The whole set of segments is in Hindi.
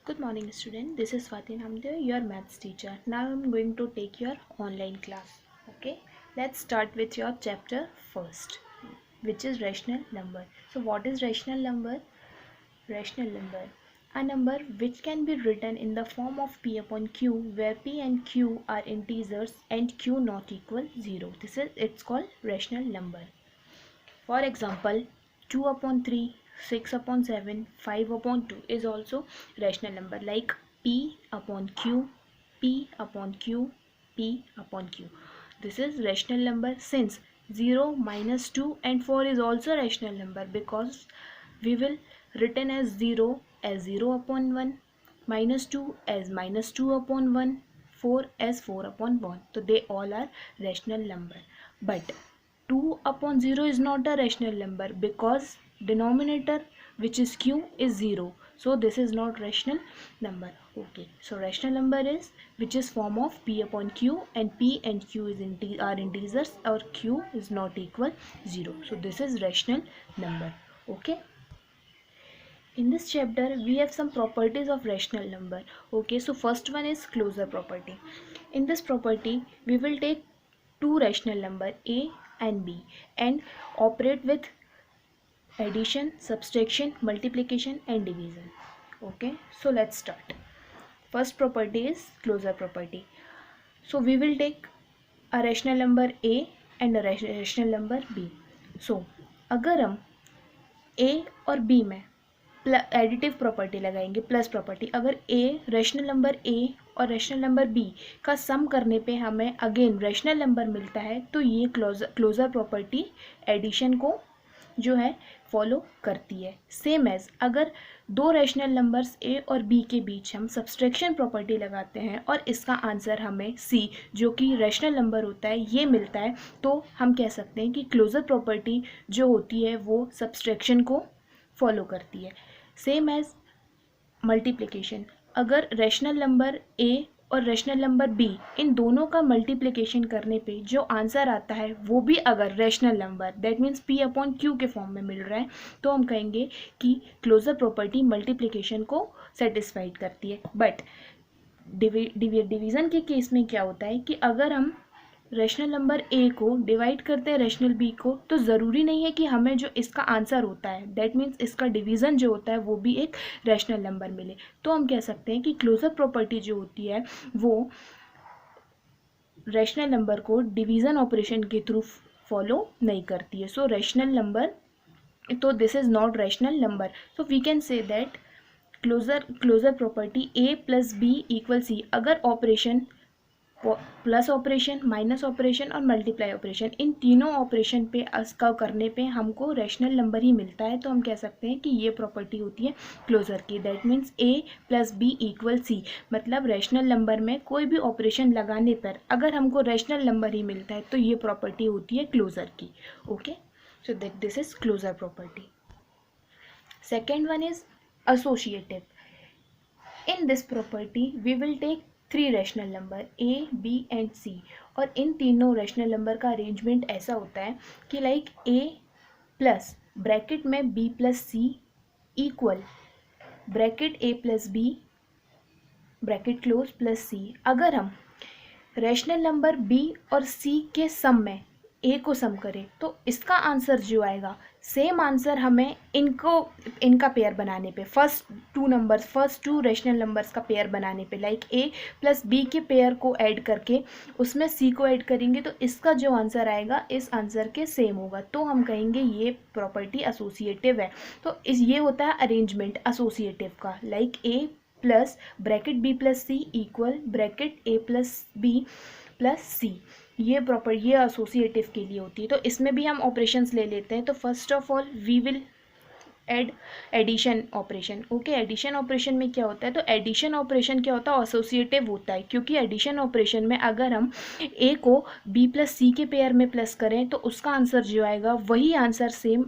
Good morning student, this is Swati Namdev, your maths teacher. Now I am going to take your online class. Okay, let's start with your chapter first, which is rational number. So what is rational number? Rational number, a number which can be written in the form of p upon q, where p and q are integers and q not equal 0. It's called rational number. For example, 2 upon 3, 6 upon 7, 5 upon 2 is also rational number, like p upon q, p upon q, p upon q. This is rational number since 0, minus 2 and 4 is also rational number, because we will written as 0 upon 1, minus 2 as minus 2 upon 1, 4 as 4 upon 1. So they all are rational number. But 2 upon 0 is not a rational number, because denominator, which is q, is 0. So this is not rational number. Okay, so rational number is which is form of p upon q, and p and q are integers, or q is not equal 0. So this is rational number. Okay, in this chapter we have some properties of rational number. Okay, so first one is closure property. In this property we will take two rational number a and b and operate with addition, subtraction, multiplication and division. Okay, so let's start. First property is closure property. So we will take a rational number a and a rational number b. So अगर हम a और b में एडिटिव प्रॉपर्टी लगाएंगे, प्लस प्रॉपर्टी, अगर ए रैशनल नंबर ए और रैशनल नंबर बी का सम करने पे हमें अगेन रैशनल नंबर मिलता है, तो ये क्लोजर प्रॉपर्टी एडिशन को जो है फॉलो करती है. सेम एज अगर दो रैशनल नंबर्स ए और बी के बीच हम सब्सट्रैक्शन प्रॉपर्टी लगाते हैं और इसका आंसर हमें सी, जो कि रैशनल नंबर होता है, ये मिलता है, तो हम कह सकते हैं कि क्लोजर प्रॉपर्टी जो होती है वो सब्सट्रैक्शन को फॉलो करती है. सेम एज मल्टीप्लिकेशन, अगर रैशनल नंबर ए और रैशनल नंबर बी इन दोनों का मल्टीप्लिकेशन करने पे जो आंसर आता है वो भी अगर rational number, that means P upon Q के फॉर्म में मिल रहा है, तो हम कहेंगे कि क्लोजर प्रॉपर्टी मल्टीप्लिकेशन को सेटिस्फाइड करती है. बट डिवीज़न के केस में क्या होता है कि अगर हम रैशनल नंबर ए को डिवाइड करते हैं रैशनल बी को, तो ज़रूरी नहीं है कि हमें जो इसका आंसर होता है, दैट मीन्स इसका डिवीज़न जो होता है वो भी एक रैशनल नंबर मिले. तो हम कह सकते हैं कि क्लोजर प्रॉपर्टी जो होती है वो रैशनल नंबर को डिवीज़न ऑपरेशन के थ्रू फॉलो नहीं करती है. सो रैशनल नंबर, तो this is not rational number. So we can say that closure property a plus B equal c, अगर operation plus operation, minus operation और मल्टीप्लाई ऑपरेशन, इन तीनों ऑपरेशन पे इसका करने पे हमको रैशनल नंबर ही मिलता है, तो हम कह सकते हैं कि ये प्रॉपर्टी होती है क्लोजर की. That means a plus B equal c, मतलब रैशनल नंबर में कोई भी ऑपरेशन लगाने पर अगर हमको रैशनल नंबर ही मिलता है, तो ये प्रॉपर्टी होती है क्लोजर की. Okay, so that this is closure property. Second one is associative. In this property we will take three rational number a, b and c, और इन तीनों रैशनल नंबर का अरेंजमेंट ऐसा होता है कि लाइक ए प्लस ब्रैकेट में b plus c equal bracket a plus b bracket close plus c. अगर हम रैशनल नंबर बी और सी के सम में ए को सम करें, तो इसका आंसर जो आएगा, सेम आंसर हमें इनका पेयर बनाने पे, फर्स्ट टू रैशनल नंबर्स का पेयर बनाने पे, लाइक ए प्लस बी के पेयर को ऐड करके उसमें सी को ऐड करेंगे, तो इसका जो आंसर आएगा इस आंसर के सेम होगा, तो हम कहेंगे ये प्रॉपर्टी एसोसिएटिव है. तो ये होता है अरेंजमेंट एसोसिएटिव का, like a plus bracket b plus c equal bracket a plus b plus c. ये एसोसिएटिव के लिए होती है. तो इसमें भी हम ऑपरेशंस ले लेते हैं. तो first of all we will add addition operation. Okay, addition operation में क्या होता है, तो एडिशन ऑपरेशन क्या होता है, एसोसिएटिव होता है, क्योंकि एडिशन ऑपरेशन में अगर हम ए को बी प्लस सी के पेयर में प्लस करें, तो उसका आंसर जो आएगा वही answer same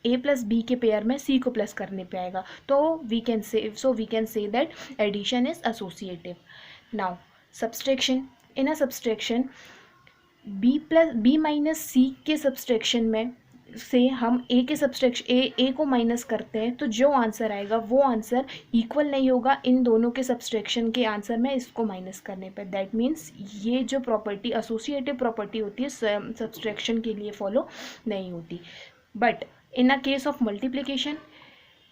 A plus B के पेयर में सी को प्लस करने पे आएगा. तो we can say that addition is associative. Now subtraction. In a subtraction B minus C के सब्सट्रैक्शन में से हम ए के सब्सट्रैक्शन ए को माइनस करते हैं तो जो आंसर आएगा वो आंसर इक्वल नहीं होगा इन दोनों के सब्सट्रैक्शन के आंसर में इसको माइनस करने पर। दैट मीन्स ये जो प्रॉपर्टी एसोसिएटिव प्रॉपर्टी होती है सब्सट्रैक्शन के लिए फॉलो नहीं होती। But in a case of multiplication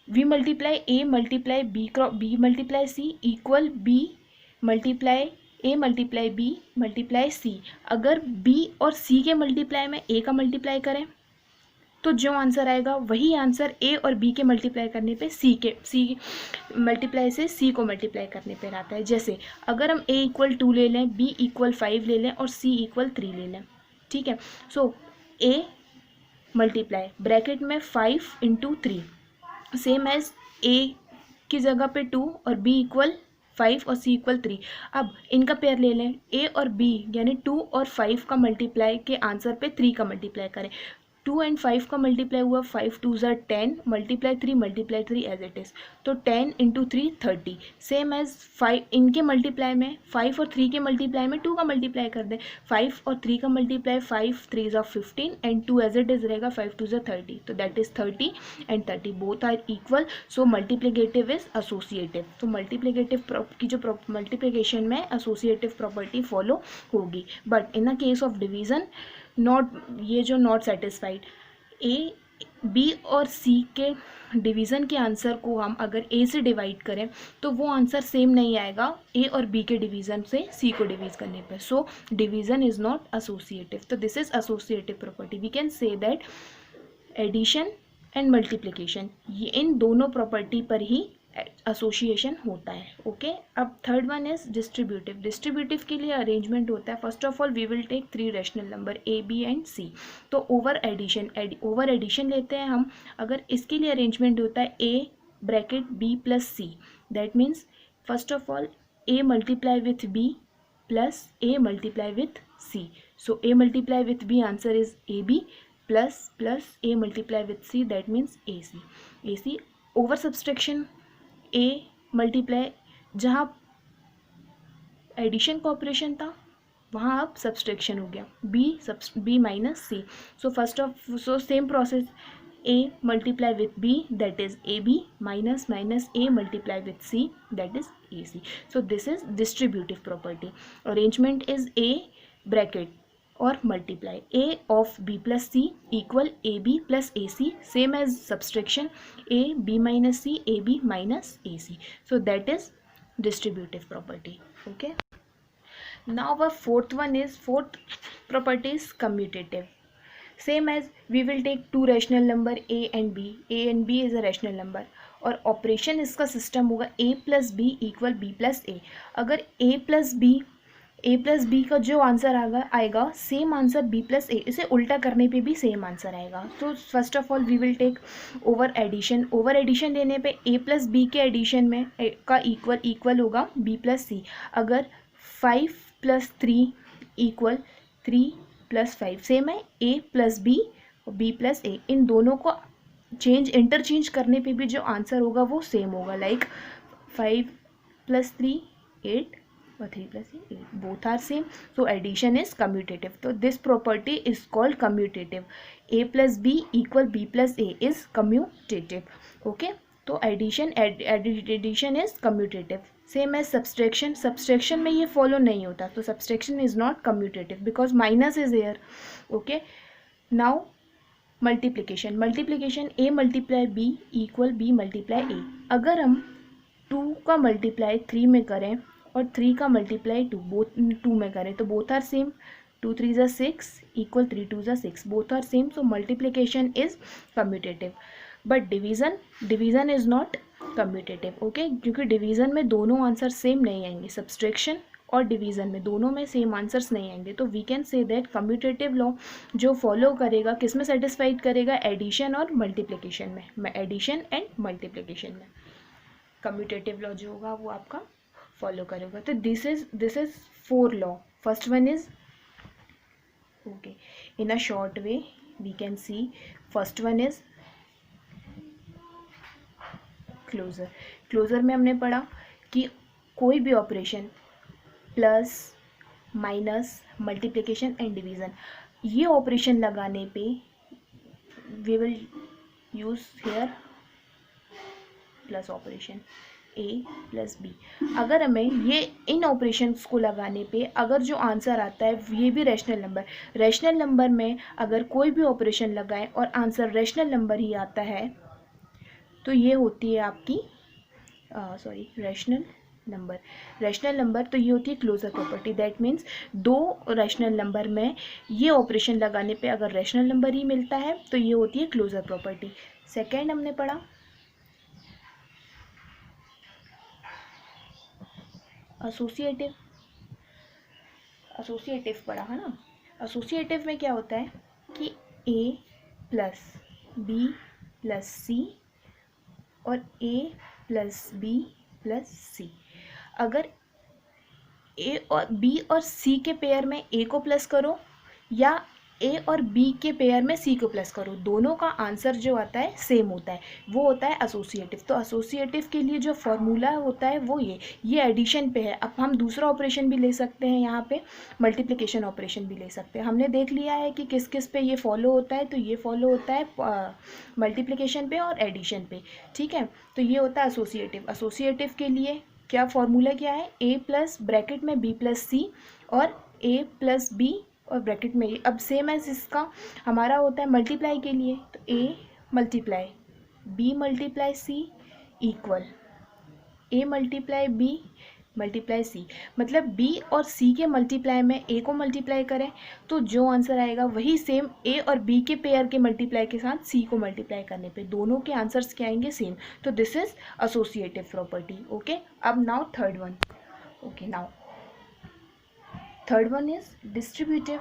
we multiply a multiply b multiply c equal b multiply a multiply b multiply c. अगर बी और सी के मल्टीप्लाई में ए का मल्टीप्लाई करें तो जो आंसर आएगा वही आंसर ए और बी के मल्टीप्लाई करने पे सी मल्टीप्लाई से सी को मल्टीप्लाई करने पे आता है। जैसे अगर हम ए इक्वल 2 ले लें, बी इक्वल 5 ले लें और सी इक्वल 3 ले लें, ठीक है। सो ए मल्टीप्लाई ब्रैकेट में 5 इंटू 3 सेम एज ए की जगह पे 2 और बी इक्वल 5 और सी इक्वल 3। अब इनका पेयर ले लें, ए और बी यानी 2 और 5 का मल्टीप्लाई के आंसर पे 3 का मल्टीप्लाई करें। 2 एंड 5 का मल्टीप्लाई हुआ 5 2 ज़ा 10 मल्टीप्लाई 3 एज इट इज़, तो 10 इंटू 3 30। सेम एज 5 इनके मल्टीप्लाई में 5 और 3 के मल्टीप्लाई में 2 का मल्टीप्लाई कर दें। 5 और 3 का मल्टीप्लाई 5 3 ज़ा 15 एंड 2 एज इट इज़ रहेगा 5 2 ज़ा 30, तो that is 30 and 30 both are equal. So multiplicative is associative. तो मल्टीप्लिकेटिव की जो मल्टीप्लिकेशन में एसोसिएटिव प्रॉपर्टी फॉलो होगी। But in the case of division not, ये जो नॉट सेटिस्फाइड, ए बी और सी के डिवीज़न के आंसर को हम अगर ए से डिवाइड करें तो वो आंसर सेम नहीं आएगा ए और बी के डिवीज़न से सी को डिवीज़ करने पर। So division is not associative. तो this is associative property. We can say that addition and multiplication, ये इन दोनों प्रॉपर्टी पर ही एसोसिएशन होता है। ओके, अब third one is distributive. Distributive के लिए अरेंजमेंट होता है, first of all we will take 3 rational number a b and c. तो ओवर एडिशन लेते हैं हम। अगर इसके लिए अरेंजमेंट होता है a bracket b plus c, that means first of all a multiply with b plus a multiply with c. So a multiply with b answer is a b plus a multiply with c, that means a c. Over subtraction a multiply, जहाँ एडिशन का ऑपरेशन था वहाँ अब सब्सट्रैक्शन हो गया, b minus c. So same process, a multiply with b that is a b minus A multiply with c that is a c. So this is distributive property. Arrangement is a bracket और multiply a of b plus c equal ab plus ac, same as subtraction a b minus c ab minus ac. So that is distributive property. Okay, now our fourth property is commutative. Same as we will take two rational number a and b is a rational number और ऑपरेशन इसका सिस्टम होगा a plus B equal b plus a. अगर a प्लस बी का जो आंसर आएगा same answer b plus a, इसे उल्टा करने पे भी सेम आंसर आएगा। तो first of all we will take over addition लेने पे ए प्लस बी के एडिशन में का इक्वल होगा बी प्लस सी। अगर 5 प्लस 3 इक्वल 3 प्लस 5, सेम है ए प्लस बी और बी प्लस ए, इन दोनों को इंटरचेंज करने पे भी जो आंसर होगा वो सेम होगा। लाइक 5 प्लस 3 8 और 3 plus 8, both are same. So addition is commutative. तो this property is called commutative. A plus B equal b plus a is commutative. Okay, तो addition is commutative. Same as subtraction में ये फॉलो नहीं होता, तो subtraction is not commutative because minus is air. Okay, now multiplication a multiply b equal b multiply a. अगर हम 2 का मल्टीप्लाई 3 में करें और 3 का मल्टीप्लाई 2 में करें तो बोथ आर सेम। 2 3 ज़ा 6 इक्वल 3 2 ज़ा 6, both are same. So multiplication is commutative. But division is not commutative. Okay, क्योंकि डिवीज़न में दोनों आंसर सेम नहीं आएंगे, सब्सट्रैक्शन और डिवीज़न में दोनों में सेम आंसर्स नहीं आएंगे। तो we can say that commutative law जो फॉलो करेगा किस में सेटिस्फाइड करेगा, एडिशन और मल्टीप्लिकेशन में, एडिशन एंड मल्टीप्लिकेशन में कम्यूटेटिव लॉ जो होगा वो आपका फॉलो करेगा। तो this is 4 law. First one is okay, in a short way we can see first one is closure में हमने पढ़ा कि कोई भी operation plus minus multiplication and division, ये ऑपरेशन लगाने पे we will use here plus operation a plus b। अगर हमें ये इन ऑपरेशंस को लगाने पे अगर जो आंसर आता है ये भी रैशनल नंबर में अगर कोई भी ऑपरेशन लगाएं और आंसर रैशनल नंबर ही आता है तो ये होती है आपकी रैशनल नंबर तो ये होती है क्लोजर प्रॉपर्टी। दैट मीन्स दो रैशनल नंबर में ये ऑपरेशन लगाने पे अगर रैशनल नंबर ही मिलता है तो ये होती है क्लोजर प्रॉपर्टी। सेकेंड हमने पढ़ा एसोसिएटिव पढ़ा है ना। एसोसिएटिव में क्या होता है कि a प्लस बी प्लस सी और a plus b plus c, अगर a और b और c के पेयर में a को प्लस करो या a और b के पेयर में c को प्लस करो, दोनों का आंसर जो आता है सेम होता है, वो होता है एसोसिएटिव। तो एसोसिएटिव के लिए जो फॉर्मूला होता है वो ये एडिशन पे है। अब हम दूसरा ऑपरेशन भी ले सकते हैं, यहाँ पे मल्टीप्लिकेशन ऑपरेशन भी ले सकते हैं। हमने देख लिया है कि किस किस पे ये फॉलो होता है, तो ये फॉलो होता है मल्टीप्लिकेशन पे और एडिशन पे, ठीक है। तो ये होता है एसोसिएटिव के लिए क्या फॉर्मूला क्या है, a प्लस ब्रैकेट में b प्लस सी और a प्लस बी और ब्रैकेट में ये। अब सेम एज इसका हमारा होता है मल्टीप्लाई के लिए, तो a multiply b multiply c equal a multiply b multiply c। मतलब b और c के मल्टीप्लाई में a को मल्टीप्लाई करें तो जो आंसर आएगा वही सेम a और b के पेयर के मल्टीप्लाई के साथ c को मल्टीप्लाई करने पे दोनों के आंसर्स क्या आएंगे, सेम। तो this is associative property. Okay, अब now third one. Okay, now third one is distributive.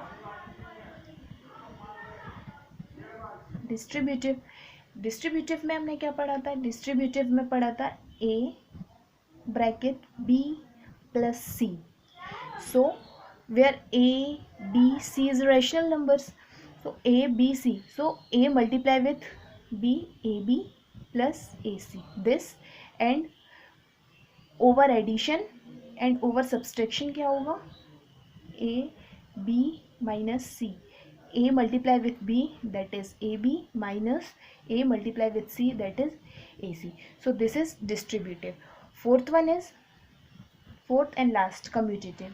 Distributive में हमने क्या पढ़ा था, डिस्ट्रीब्यूटिव में पढ़ा था a bracket b plus c। So where a b c is rational numbers, so a b c, so a multiply with b, ab plus ac, this and over addition and over subtraction क्या होगा, a b minus c, a multiply with b that is ab minus a multiply with c that is ac. So this is distributive. Fourth one is fourth and last commutative.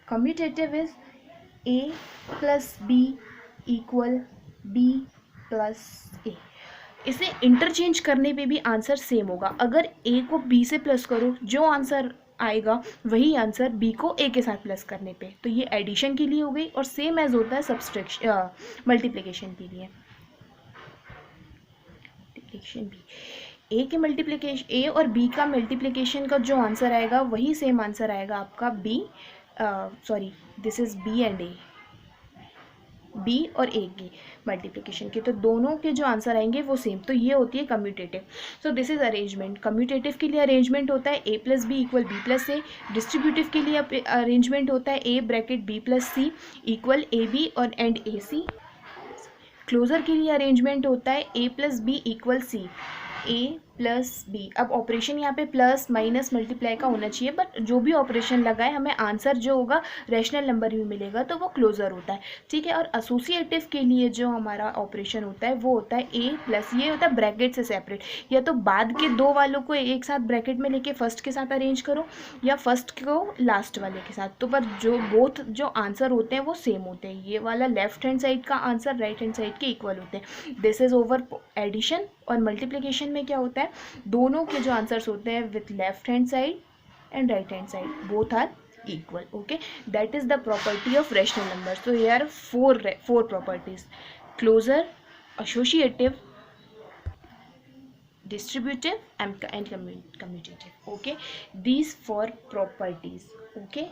Commutative is a plus b equal b plus a। इसे इंटरचेंज करने पे भी आंसर सेम होगा। अगर a को b से प्लस करो जो आंसर आएगा वही आंसर b को a के साथ प्लस करने पे। तो ये एडिशन के लिए हो गई और सेम एज होता है सब्सट्रैक्शन मल्टीप्लिकेशन के लिए। भी a के मल्टीप्लिकेशन a और b का मल्टीप्लिकेशन का जो आंसर आएगा वही सेम आंसर आएगा आपका this is b and a, b और a की मल्टीप्लिकेशन के, तो दोनों के जो आंसर आएंगे वो सेम। तो ये होती है commutative. So this is arrangement. Commutative के लिए अरेंजमेंट होता है a plus B equal b plus a। Distributive के लिए अरेंजमेंट होता है a bracket b plus c equal A B और एंड ए सी। क्लोजर के लिए अरेंजमेंट होता है a plus B equal C, a plus B. अब ऑपरेशन यहाँ पे प्लस माइनस मल्टीप्लाई का होना चाहिए, बट जो भी ऑपरेशन लगाए हमें आंसर जो होगा रैशनल नंबर भी मिलेगा, तो वो क्लोजर होता है, ठीक है। और एसोसिएटिव के लिए जो हमारा ऑपरेशन होता है वो होता है a प्लस, ये होता है ब्रैकेट से सेपरेट, या तो बाद के दो वालों को एक साथ ब्रैकेट में लेके फर्स्ट के साथ अरेंज करो या फर्स्ट को लास्ट वाले के साथ, तो पर जो बोथ जो आंसर होते हैं वो सेम होते हैं। ये वाला लेफ्ट हैंड साइड का आंसर राइट हैंड साइड के इक्वल होते हैं। This is over addition. और मल्टीप्लिकेशन में क्या होता है, दोनों के जो आंसर्स होते हैं with left hand side and right hand side both are equal. Okay, that is the property of rational numbers. So here are four properties: closure, associative, distributive and commutative. Okay, these four properties. Okay.